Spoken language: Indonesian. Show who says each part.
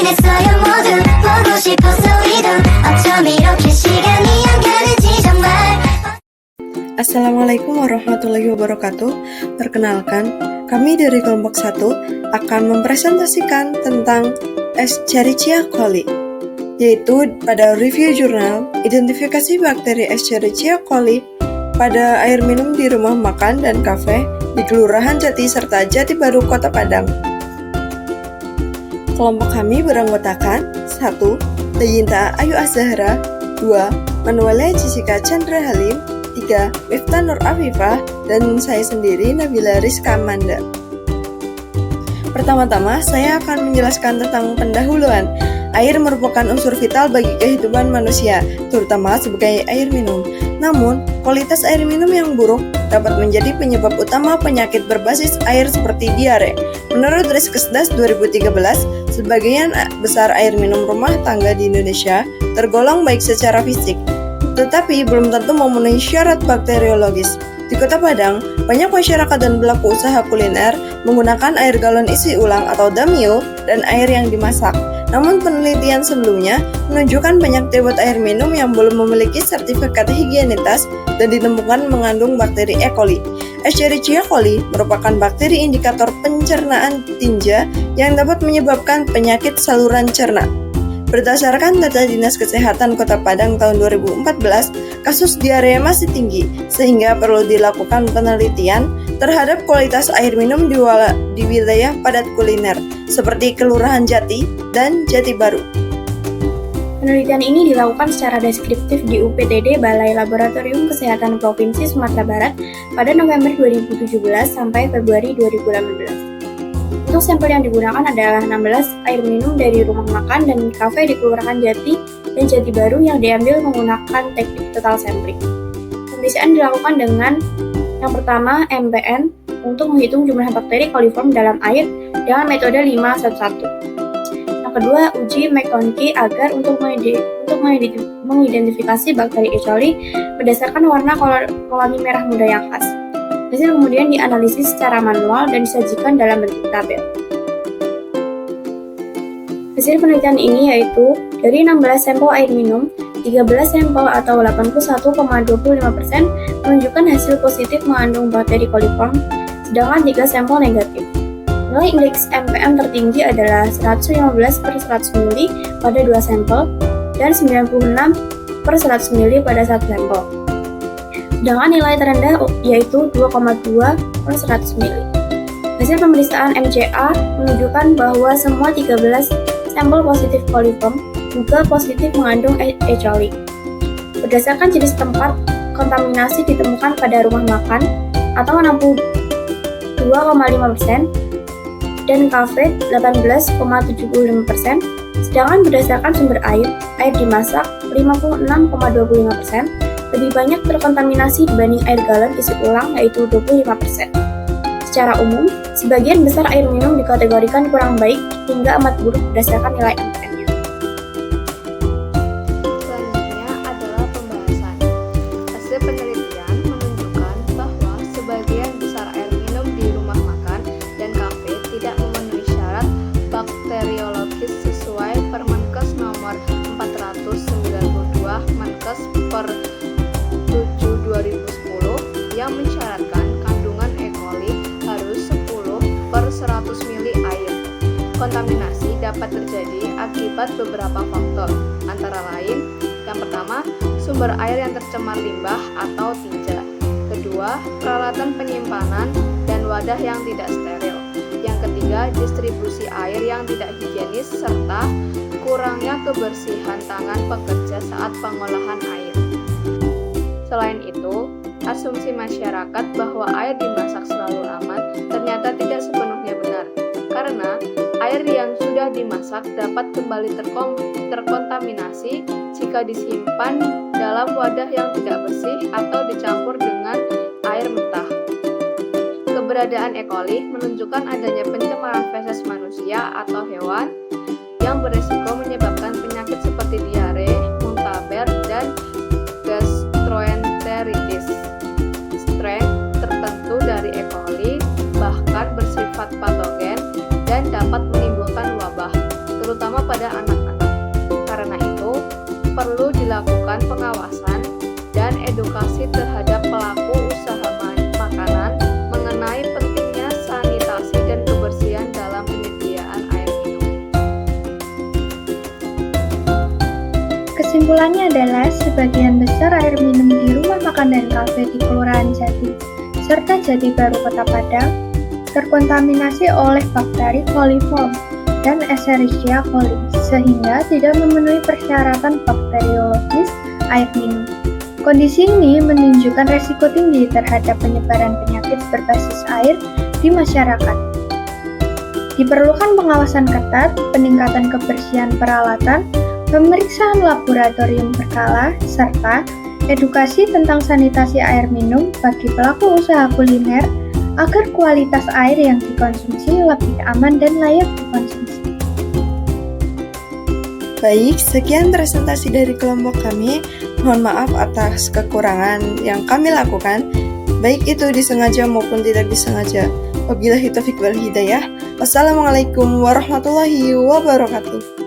Speaker 1: 됐어요 모두 보고 싶어서 리듬 어쩜 이렇게 시간이 안 가는지 정말.
Speaker 2: Assalamualaikum warahmatullahi wabarakatuh. Perkenalkan, kami dari kelompok 1 akan mempresentasikan tentang Escherichia coli, yaitu pada review jurnal identifikasi bakteri Escherichia coli pada air minum di rumah makan dan kafe di Kelurahan Jati serta Jati Baru, Kota Padang. Kelompok kami beranggotakan 1. Teyinta Ayu Azahra, 2. Manuela Jessica Chandra Halim, 3. Miftah Nur Afifah, dan saya sendiri Nabila Rizka Amanda. Pertama-tama, saya akan menjelaskan tentang pendahuluan. Air merupakan unsur vital bagi kehidupan manusia, terutama sebagai air minum. Namun, kualitas air minum yang buruk dapat menjadi penyebab utama penyakit berbasis air seperti diare. Menurut Riskesdas 2013, sebagian besar air minum rumah tangga di Indonesia tergolong baik secara fisik, tetapi belum tentu memenuhi syarat bakteriologis. Di Kota Padang, banyak masyarakat dan pelaku usaha kuliner menggunakan air galon isi ulang atau damio dan air yang dimasak. Namun penelitian sebelumnya menunjukkan banyak debit air minum yang belum memiliki sertifikat higienitas dan ditemukan mengandung bakteri E. coli. Escherichia coli merupakan bakteri indikator pencernaan tinja yang dapat menyebabkan penyakit saluran cerna. Berdasarkan data Dinas Kesehatan Kota Padang tahun 2014, kasus diare masih tinggi, sehingga perlu dilakukan penelitian terhadap kualitas air minum di wilayah padat kuliner, seperti Kelurahan Jati dan Jati Baru.
Speaker 3: Penelitian ini dilakukan secara deskriptif di UPTD Balai Laboratorium Kesehatan Provinsi Sumatera Barat pada November 2017 sampai Februari 2018. Untuk sampel yang digunakan adalah 16 air minum dari rumah makan dan kafe di Kelurahan Jati dan Jati Baru yang diambil menggunakan teknik total sampling. Pemeriksaan dilakukan dengan yang pertama MPN untuk menghitung jumlah bakteri coliform dalam air dengan metode 511. Yang kedua, uji McConkey agar untuk mengidentifikasi bakteri E. coli berdasarkan warna koloni merah muda yang khas. Hasil kemudian dianalisis secara manual dan disajikan dalam bentuk tabel. Hasil penelitian ini yaitu dari 16 sampel air minum, 13 sampel atau 81,25% menunjukkan hasil positif mengandung bakteri coliform, sedangkan 3 sampel negatif. Nilai indeks MPM tertinggi adalah 115/100 ml pada 2 sampel dan 96/100 ml pada 1 sampel. Sedangkan nilai terendah yaitu 2,2/100 ml. Hasil pemeriksaan MCA menunjukkan bahwa semua 13 sampel positif coliform juga positif mengandung E. coli. Berdasarkan jenis tempat, kontaminasi ditemukan pada rumah makan atau 62,5% dan kafe 18,75%, sedangkan berdasarkan sumber air dimasak 56,25%, lebih banyak terkontaminasi dibanding air galon isi ulang yaitu 25%. Secara umum, sebagian besar air minum dikategorikan kurang baik hingga amat buruk berdasarkan nilai MPM-nya.
Speaker 4: Selanjutnya adalah pembahasan. Hasil penelitian menunjukkan bahwa sebagian besar air minum di rumah makan dan kafe tidak memenuhi syarat bakteriologis sesuai Permenkes nomor 492 Menkes per 7/2010 yang mensyaratkan kandungan E. coli harus 10/100 ml air. Kontaminasi dapat terjadi akibat beberapa faktor, antara lain, yang pertama, sumber air yang tercemar limbah atau tinja. Kedua, peralatan penyimpanan dan wadah yang tidak steril. Yang ketiga, distribusi air yang tidak higienis serta kurangnya kebersihan tangan pekerja saat pengolahan air. Selain itu, asumsi masyarakat bahwa air dimasak selalu aman ternyata tidak sepenuhnya benar, karena air yang sudah dimasak dapat kembali terkontaminasi jika disimpan dalam wadah yang tidak bersih atau dicampur dengan air mentah. Keberadaan E. coli menunjukkan adanya pencemaran feses manusia atau hewan yang berisiko menyebabkan penyakit seperti diare, muntaber, dan gastroenteritis. Strain tertentu dari E. coli bahkan bersifat patogen dan dapat menimbulkan wabah, terutama pada anak-anak. Karena itu, perlu dilakukan pengawasan dan edukasi terhadap pelaku usaha makanan mengenai pentingnya sanitasi dan kebersihan dalam penyediaan air minum.
Speaker 5: Kesimpulannya adalah sebagian besar air minum di rumah makan dan kafe di Kelurahan Jati serta Jati Baru Kota Padang terkontaminasi oleh bakteri coliform dan Escherichia coli sehingga tidak memenuhi persyaratan bakteriologis air minum. Kondisi ini menunjukkan resiko tinggi terhadap penyebaran penyakit berbasis air di masyarakat. Diperlukan pengawasan ketat, peningkatan kebersihan peralatan, pemeriksaan laboratorium berkala, serta edukasi tentang sanitasi air minum bagi pelaku usaha kuliner agar kualitas air yang dikonsumsi lebih aman dan layak dikonsumsi.
Speaker 2: Baik, sekian presentasi dari kelompok kami. Mohon maaf atas kekurangan yang kami lakukan, baik itu disengaja maupun tidak disengaja. Wabillahi taufiq wal hidayah. Wassalamualaikum warahmatullahi wabarakatuh.